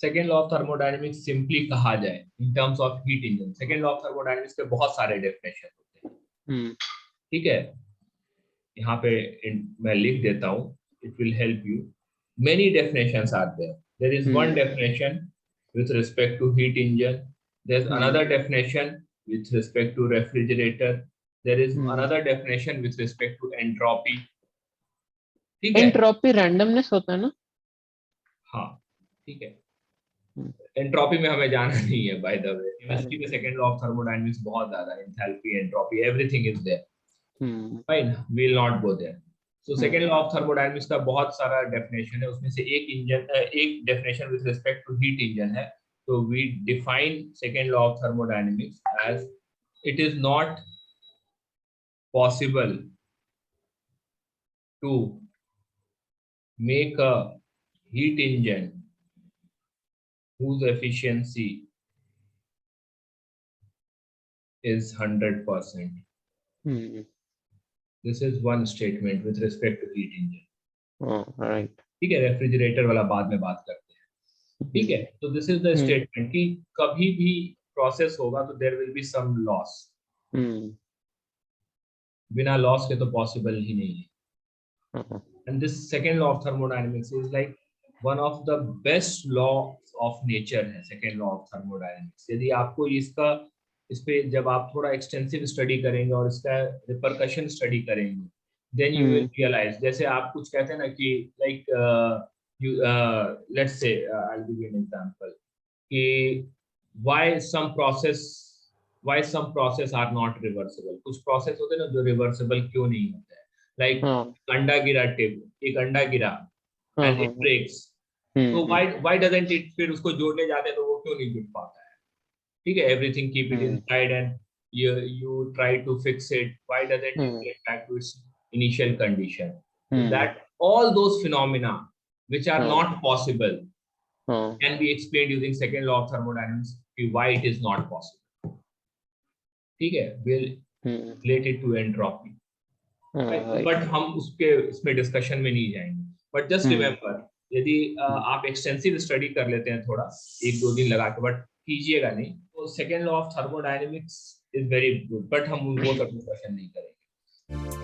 Second law of thermodynamics simply कहा जाए in terms of heat engine, second law of thermodynamics के बहुत सारे डेफिनेशन होते हैं। ठीक है, यहाँ पे मैं लिख देता हूँ, it will help you. Many definitions are there. There is one definition with respect to heat engine, there's another definition with respect to refrigerator, there is another definition with respect to entropy। ठीक है, entropy randomness होता है ना? हाँ ठीक है, entropy में हमें जाना नहीं है बाय द वे। केमिस्ट्री में सेकंड लॉ ऑफ थर्मोडायनेमिक्स बहुत ज्यादा, enthalpy, entropy, everything is there, fine, we will not go there. So second law of thermodynamics का बहुत सारा डेफिनेशन है, उसमें से एक definition with respect to heat engine है। So we define second law of thermodynamics as it is not possible to make a heat engine whose efficiency is 100%. This is one statement with respect to heat engine. Right. ठीक है, refrigerator वाला बाद में बात करते हैं। ठीक है, तो दिस इज द स्टेटमेंट कि कभी भी प्रोसेस होगा तो there will be some loss, बिना लॉस के तो पॉसिबल ही नहीं है। And this second law of thermodynamics is like one of the best law of nature है, सेकंड लॉ ऑफ थर्मोडायनेमिक्स। यदि आपको इस पे जब आप थोड़ा एक्सटेंसिव स्टडी करेंगे और इसका रिपरकशन स्टडी करेंगे, देन यू विल रियलाइज, जैसे आप कुछ कहते हैं ना कि like let's say I'll give you an example कि why some process are not reversible। कुछ process होते हैं ना जो reversible क्यों नहीं होते हैं, like अंडा गिरा टेबल, एक अंडा गिरा and it breaks, तो why doesn't it, फिर उसको जोड़ने जाते हैं तो वो क्यों नहीं जुड़ पाता है? ठीक है, everything keep it inside and you try to fix it, why doesn't it get back to its initial condition? So that all those phenomena which are not possible can be explained using second law of thermodynamics, why it is not possible। ठीक है, we'll relate it to entropy, but हम इसमें discussion में नहीं जाएंगे। But just remember, यदि आप extensive study कर लेते हैं थोड़ा, 1-2 दिन लगा के, बट कीजिएगा नहीं, तो second law of thermodynamics is very good, but हम वो सब डिस्कशन नहीं करेंगे।